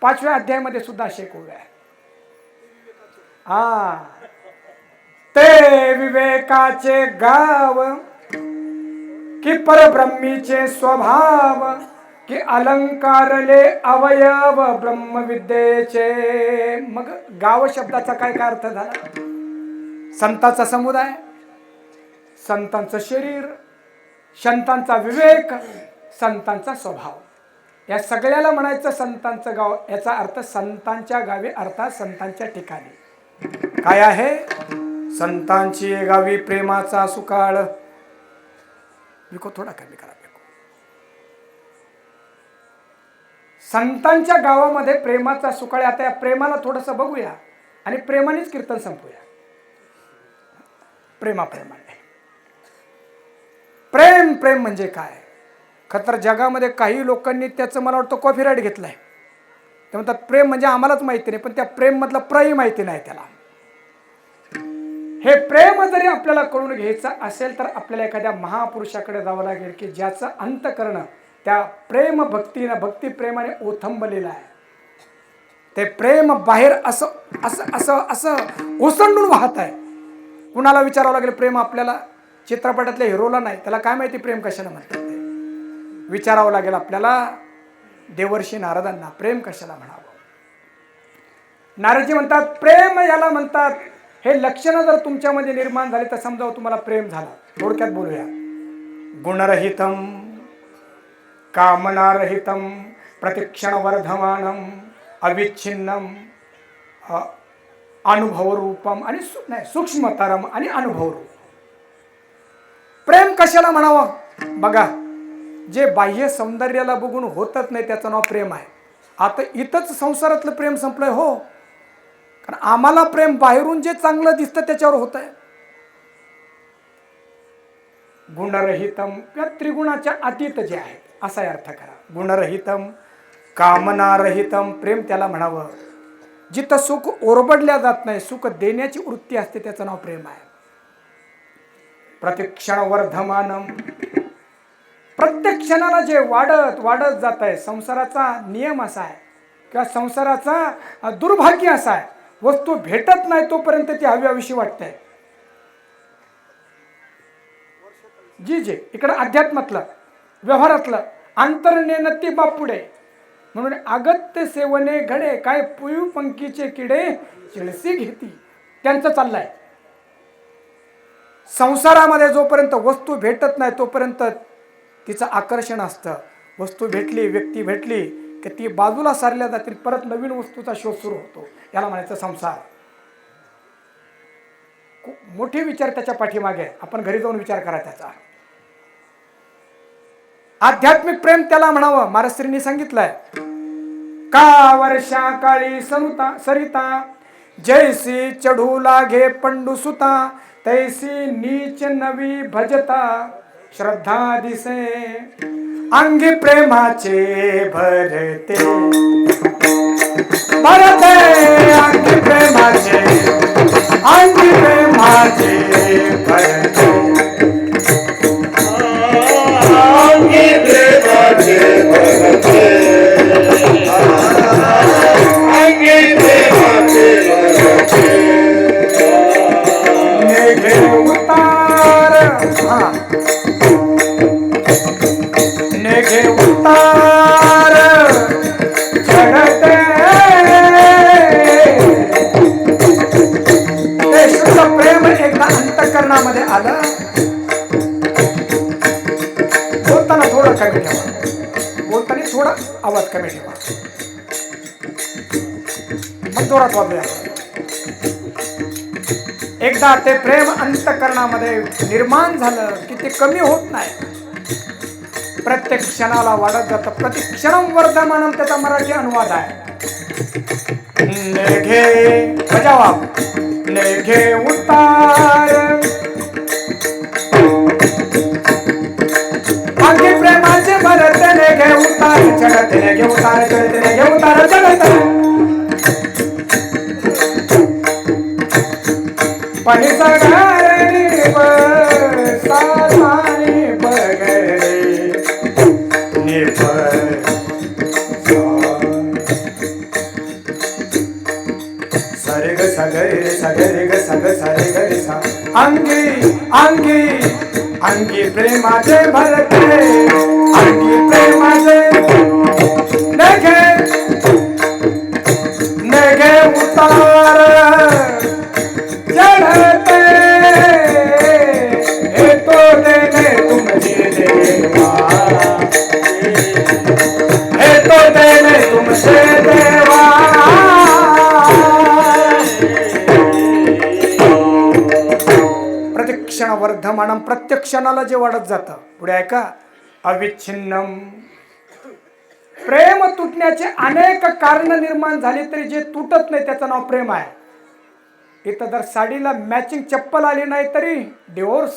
5व्या अध्यायामध्ये सुद्धा असे ओव्या आहे. ते विवेकाचे गाव की परब्रह्मीचे स्वभाव की अलंकारले अवयव ब्रह्मविद्येचे. मग गाव शब्दाचा काय काय अर्थ झाला? संतांचा समुदाय, संतांचं शरीर, संतांचा विवेक, संतांचा स्वभाव, या सगळ्याला म्हणायचं संतांचं गाव. याचा अर्थ संतांच्या गावी अर्थात संतांच्या ठिकाणी. काय आहे? संतांची गावी प्रेमाचा सुकाळ. विको थोडा कमी करा. संतांच्या गावामध्ये प्रेमाचा सुकाळ. आता या प्रेमाला थोडंसं बघूया आणि प्रेमानेच कीर्तन संपूया. प्रेमाप्रमाणे प्रेम. प्रेम म्हणजे काय? खतर जगामध्ये काही लोकांनी त्याचं मला वाटतं कॉपीराईट घेतलाय. ते म्हणतात प्रेम म्हणजे आम्हालाच माहिती नाही, पण त्या प्रेम मधलं प्रही माहिती नाही त्याला. हे प्रेम जरी आपल्याला कळून घ्यायचं असेल तर आपल्याला एखाद्या महापुरुषाकडे जावं लागेल की ज्याचं अंतःकरण त्या प्रेम भक्तीनं भक्ती प्रेमाने ओथंबलेलं आहे. ते प्रेम बाहेर असं असं असं असं ओसंडून वाहत आहे. कुणाला विचारावं लागेल प्रेम? आपल्याला चित्रपटातल्या हिरोला नाही, त्याला काय माहिती प्रेम कशाला म्हणतात ते. विचारावं लागेल आपल्याला देवर्षी नारदांना प्रेम कशाला म्हणावं. नारदजी म्हणतात प्रेम याला म्हणतात. हे लक्षणं जर तुमच्यामध्ये निर्माण झाले तर समजावं तुम्हाला प्रेम झालं. थोडक्यात बोलूया. गुणरहितम कामनारहितम प्रतिक्षण वर्धमानम अविच्छिन्नम अनुभवरूपम आणि सूक्ष्मतरम आणि अनुभवरूप. प्रेम कशाला म्हणावं? बघा, जे बाह्य सौंदर्याला बघून होतच नाही त्याचं नाव प्रेम आहे. आता इथंच संसारातलं प्रेम संपलंय हो. कारण आम्हाला प्रेम बाहेरून जे चांगलं दिसतं त्याच्यावर होत आहे. गुणरहितम किंवा त्रिगुणाच्या अतीत जे आहे असा अर्थ करा. गुणरहितम कामनारहितम प्रेम त्याला म्हणावं. जिथं सुख ओरबडल्या जात नाही, सुख देण्याची वृत्ती असते, त्याचं नाव प्रेम आहे. प्रतिक्षण वर्धमानम, प्रत्येक क्षणाला जे वाढत वाढत जात आहे. संसाराचा नियम असा आहे किंवा संसाराचा दुर्भाग्य असा आहे, वस्तू भेटत नाही तोपर्यंत ती हव्याविषयी वाटते. जी जे इकडं अध्यात्मातलं व्यवहारातलं अंतर्नेनती बापुडे म्हणून अगत्य सेवने घडे काय पुयू पंखीचे किडे चिळसी घेती. त्यांचं चाललंय. संसारामध्ये जोपर्यंत वस्तू भेटत नाही तोपर्यंत तिचं आकर्षण असतं. वस्तू भेटली, व्यक्ती भेटली की ती बाजूला सारल्या जातील, परत नवीन वस्तूचा शोध सुरू होतो. याला म्हणायचं संसार. मोठे विचार त्याच्या पाठीमागे. आपण घरी जाऊन विचार करा त्याचा. आध्यात्मिक प्रेम त्याला म्हणावं. महाराष्ट्रींनी सांगितलंय का वर्षा काळी सरिता जैसी चढू लागे पंडू सुता तैसी नीच नवी भजता श्रद्धा दिसे अंगी प्रेमाचे भरते भरते अंगी प्रेमाचे भरते अंतःकरणामध्ये आलं. बोलताना थोडं कमी ठेवा. बोलताना थोडा आवाज कमी ठेवा. मग जोरात वाजूया. एकदा ते प्रेम अंतःकरणामध्ये निर्माण झालं की ते कमी होत नाही. प्रत्येक क्षणाला वाढत जातं. प्रतिक्षणम वर्धमानम त्याचा मराठी अनुवाद आहे. नेघे बजावा नेघे उतार अंगी प्रेमाचे भरते नेघे उतार चढते नेघे उतार चढते नेघे उतार चढते पणीचा घारणी साधानी बगडे निपर सा ग रे ग सा ग सा रे ग रे सा. अंगी अंगी अंगी प्रेमाचे भरते, अंगी प्रेमाचे नगे नगे उतार चढ़ते, हे तो देने तुमसे देवा, हे तो देने तुमसे देवा. प्रतिक्षण वर्धमानम, प्रत्येक क्षणाला जे वाढत जातं. पुढे ऐका, अविच्छिन्नम. प्रेम तुटण्याचे अनेक कारण निर्माण झाली तरी जे तुटत नाही त्याचं नाव प्रेम आहे. इथं जर साडीला मॅचिंग चप्पल आली नाही तरी डिवोर्स,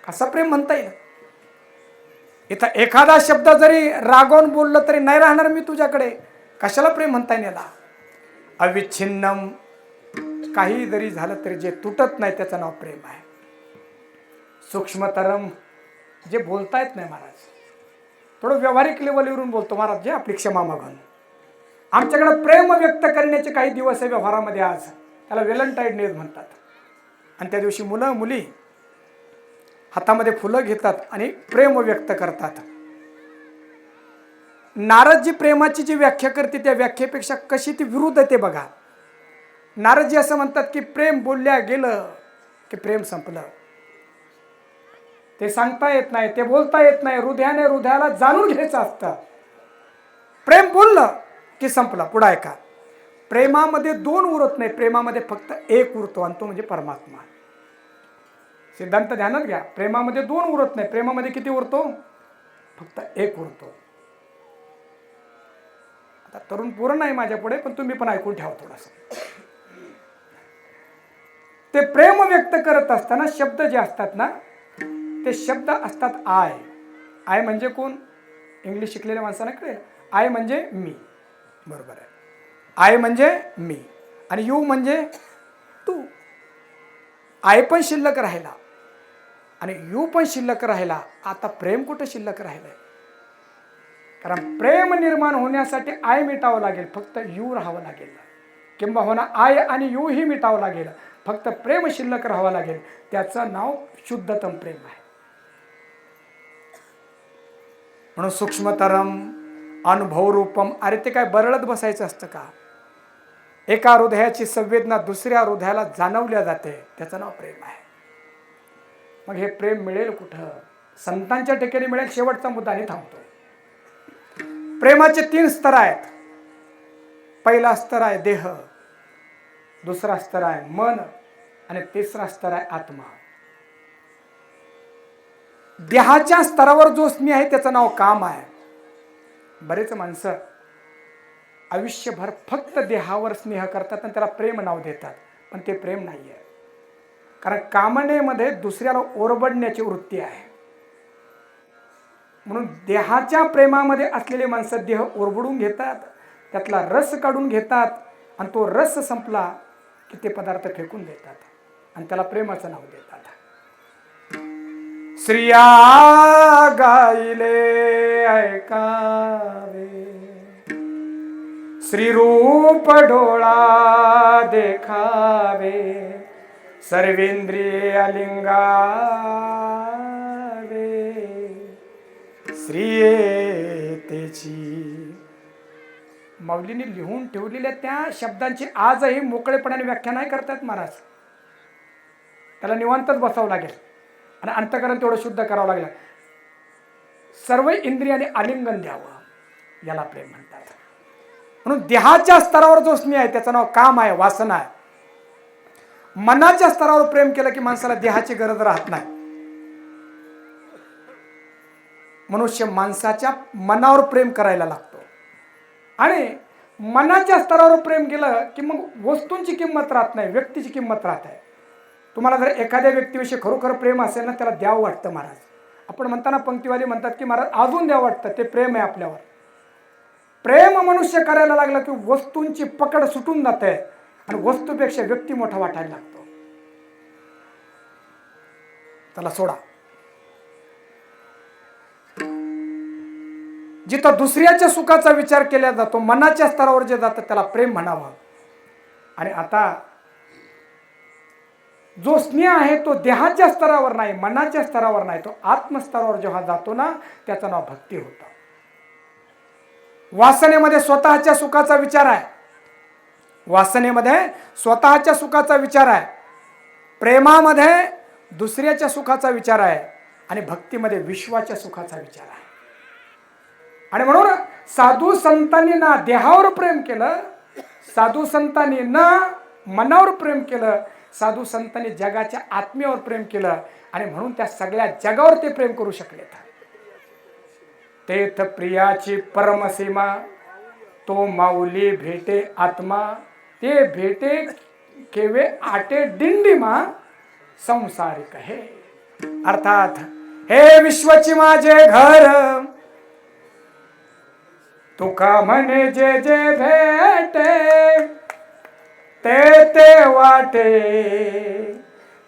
असं प्रेम म्हणता येईल. इथं एखादा शब्द जरी रागवून बोललं तरी नाही राहणार मी तुझ्याकडे, कशाला प्रेम म्हणता येईल याला. अविच्छिन्नम, काही जरी झालं तरी जे तुटत नाही त्याचं नाव प्रेम आहे. सूक्ष्मतरम, जे बोलता येत नाही महाराज, थोडं व्यावहारिक लेवलवरून बोलतो महाराज, जे आपली क्षमा मागून. आमच्याकडे प्रेम व्यक्त करण्याचे काही दिवस आहे व्यवहारामध्ये आज, त्याला व्हॅलेंटाईन डे म्हणतात. आणि त्या दिवशी मुलं मुली हातामध्ये फुलं घेतात आणि प्रेम व्यक्त करतात. नारदजी प्रेमाची जी व्याख्या करते त्या व्याख्येपेक्षा कशी ती विरुद्ध आहे ते बघा. नारदजी असं म्हणतात की प्रेम बोलल्या गेलं की प्रेम संपलं. ते सांगता येत नाही, ते बोलता येत नाही, हृदयाने हृदयाला जाणून घ्यायचं असतं. प्रेम बोललं की संपलं. पुढे ऐका, प्रेमामध्ये दोन उरत नाही, प्रेमामध्ये फक्त एक उरतो आणि तो म्हणजे परमात्मा. सिद्धांत ध्यानात घ्या, प्रेमामध्ये दोन उरत नाही, प्रेमामध्ये किती उरतो? फक्त एक उरतो. आता तरुण पूर्ण नाही माझ्या पुढे, पण तुम्ही पण ऐकून ठेवा थोडंसं. ते प्रेम व्यक्त करत असताना शब्द जे असतात ना, ते शब्द असतात आय. आय म्हणजे कोण? इंग्लिश शिकलेल्या माणसांना कळेल. आय म्हणजे मी, बरोबर आहे. आय म्हणजे मी आणि यू म्हणजे तू. आय पण शिल्लक राहिला आणि यू पण शिल्लक राहिला. आता प्रेम कुठं शिल्लक राहिलंय? कारण प्रेम निर्माण होण्यासाठी आय मिटावं लागेल, फक्त यू राहावं लागेल. किंबहुना आय आणि यू ही मिटावं लागेल, फक्त प्रेम शिल्लक राहावं लागेल. त्याचं नाव शुद्धतम प्रेम आहे. म्हणून सूक्ष्मतरम, अनुभव रूपम. अरे ते काय बरळत बसायचं असतं का? एका हृदयाची संवेदना दुसऱ्या हृदयाला जाणवल्या जाते, त्याचं नाव प्रेम आहे. मग हे प्रेम मिळेल कुठं? संतांच्या ठिकाणी मिळेल. शेवटचा मुद्दा आणि थांबतो. प्रेमाचे 3 स्तर आहेत. पहिला स्तर आहे देह, दुसरा स्तर आहे मन आणि तिसरा स्तर आहे आत्मा. देहाच्या स्तरावर जो स्नेह आहे त्याचं नाव काम आहे. बरेच माणसं आयुष्यभर फक्त देहावर स्नेह करतात आणि त्याला प्रेम नाव देतात, पण ते प्रेम नाही आहे. कारण कामनेमध्ये दुसऱ्याला ओरबडण्याची वृत्ती आहे. म्हणून देहाच्या प्रेमामध्ये असलेले माणसं देह ओरबडून घेतात, त्यातला रस काढून घेतात आणि तो रस संपला की ते पदार्थ फेकून देतात आणि त्याला प्रेमाचं नाव देतात. स्त्रिया गायले ऐकावे, श्रीरूप डोळा देखावे, सर्वेंद्रिय लिंगावे, श्रीयेतेची. माऊलींनी लिहून ठेवलेल्या त्या शब्दांची आजही मोकळेपणाने व्याख्या नाही करतात महाराज. त्याला निवांतच बसावं लागेल आणि अंतःकरण तेवढं शुद्ध करावं लागेल. सर्व इंद्रियाने आलिंगन द्यावं, याला प्रेम म्हणतात. म्हणून देहाच्या स्तरावर जो स्नेह आहे त्याचं नाव काम आहे, वासना आहे. मनाच्या स्तरावर प्रेम केलं की माणसाला देहाची गरज राहत नाही. मनुष्य माणसाच्या मनावर प्रेम करायला लागतो आणि मनाच्या स्तरावर प्रेम केलं की मग वस्तूंची किंमत राहत नाही, व्यक्तीची किंमत राहत आहे. तुम्हाला जर एखाद्या व्यक्तीविषयी खरोखर प्रेम असेल ना, त्याला द्यावं वाटतं महाराज. आपण म्हणताना पंक्तीवाले म्हणतात की महाराज अजून द्यावं वाटतं, ते प्रेम आहे आपल्यावर. प्रेम मनुष्य करायला लागला की वस्तूंची पकड सुटून जाते आणि वस्तूपेक्षा व्यक्ती मोठा वाटायला लागतो. त्याला सोडा. जिथं दुसऱ्याच्या सुखाचा विचार केला जातो, मनाच्या स्तरावर जे जातं त्याला प्रेम म्हणावं. आणि आता जो स्नेह आहे तो देहाच्या स्तरावर नाही, मनाच्या स्तरावर नाही, तो आत्मस्तरावर जेव्हा जातो ना त्याचं नाव भक्ती होतं. वासनेमध्ये स्वतःच्या सुखाचा विचार आहे, वासनेमध्ये स्वतःच्या सुखाचा विचार आहे, प्रेमामध्ये दुसऱ्याच्या सुखाचा विचार आहे आणि भक्तीमध्ये विश्वाच्या सुखाचा विचार आहे. आणि म्हणून साधू संतांनी ना देहावर प्रेम केलं, साधू संतांनी ना मनावर प्रेम केलं, साधू संतांनी जगाच्या आत्म्यावर प्रेम केलं आणि म्हणून त्या सगळ्या जगावर ते प्रेम करू शकले. तेथ प्रियाची परमसीमा, तो माऊली भेटे आत्मा, ते भेटे केवे आटे डिंडिमा संसारिक हे. अर्थात हे विश्वची माझे घर, तुका म्हणे जे जे भेटे ते ते वाटे,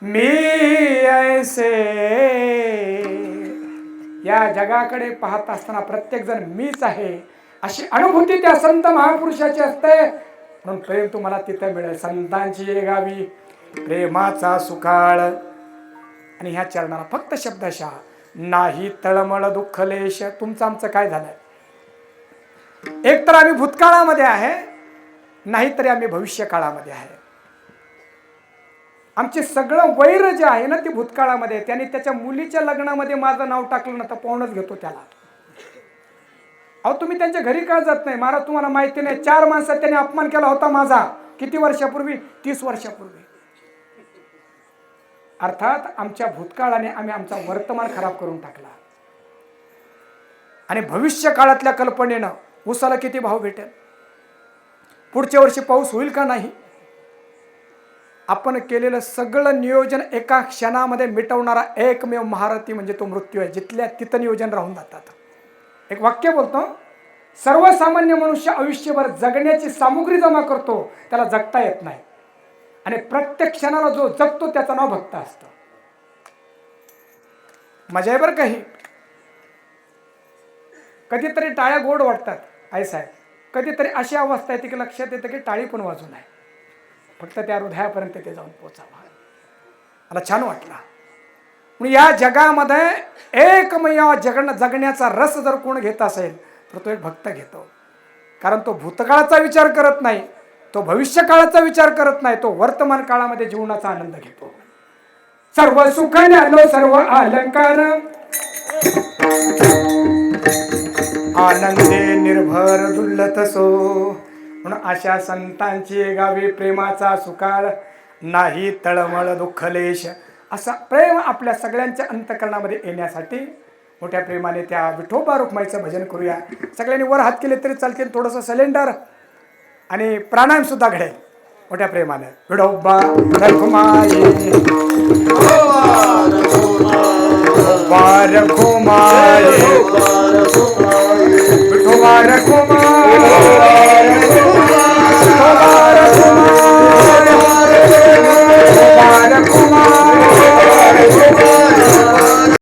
मी ऐसे. या जगाकडे पाहत असताना प्रत्येक जण मीच आहे अशी अनुभूती त्या संत महापुरुषाची असते. म्हणून प्रेम तुम्हाला तिथे मिळेल. संतांची ये गावी प्रेमाचा सुकाळ. आणि ह्या चरणाला फक्त शब्दशः नाही तळमळ दुःखलेश. तुमचं आमचं काय झालंय? एक तर आम्ही भूतकाळामध्ये आहे, नाहीतरी आम्ही भविष्य काळामध्ये आहे. आमचे सगळं वैर जे आहे ना ते भूतकाळामध्ये. त्याने त्याच्या मुलीच्या लग्नामध्ये माझं नाव टाकलं ना तर पाहूनच घेतो त्याला. अहो तुम्ही त्यांच्या घरी का जात नाही? महाराज तुम्हाला माहिती नाही, 4 माणसात त्याने अपमान केला होता माझा. किती वर्षापूर्वी? 30 वर्षापूर्वी. अर्थात आमच्या भूतकाळाने आम्ही आमचा वर्तमान खराब करून टाकला. आणि भविष्य काळातल्या कल्पनेनं उसाला किती भाव भेटेल, पुढच्या वर्षी पाऊस होईल का नाही, आपण केलेलं सगळं नियोजन एका क्षणामध्ये मिटवणारा एकमेव महारथी म्हणजे तो मृत्यू आहे. जिथल्या तिथं नियोजन राहून जातात. एक वाक्य बोलतो, सर्वसामान्य मनुष्य आयुष्यभर जगण्याची सामुग्री जमा करतो, त्याला जगता येत नाही. आणि प्रत्येक क्षणाला जो जगतो त्याचं नाव भक्त असतं. मजा आहे बरं काही. कधीतरी टाळ्या गोड वाटतात आई साहेब, कधीतरी अशी अवस्था येते की लक्षात येतं की टाळी पण वाजू नये, फक्त त्या हृदयापर्यंत ते जाऊन पोचावं. मला छान वाटलं. म्हणून या जगामध्ये एकमेव जगण्याचा रस जर कोण घेत असेल तर तो एक भक्त घेतो. कारण तो भूतकाळाचा विचार करत नाही, तो भविष्य काळाचा विचार करत नाही, तो वर्तमान काळामध्ये जीवनाचा आनंद घेतो. सर्व सुख न्यालो सर्व अलंकार, आनंदे निर्भर दुल्लतसो. म्हणून अशा संतांची गावी प्रेमाचा सुकाळ, नाही तळमळ दुःखलेश. असा प्रेम आपल्या सगळ्यांच्या अंतकरणामध्ये येण्यासाठी मोठ्या प्रेमाने त्या विठोबा रुक्माईचं भजन करूया. सगळ्यांनी वर हात केले तरी चालतील, थोडंसं सिलेंडर आणि प्राणायाम सुद्धा घडेल मोठ्या प्रेमाने. विठोबा रखुमाई रखुमाई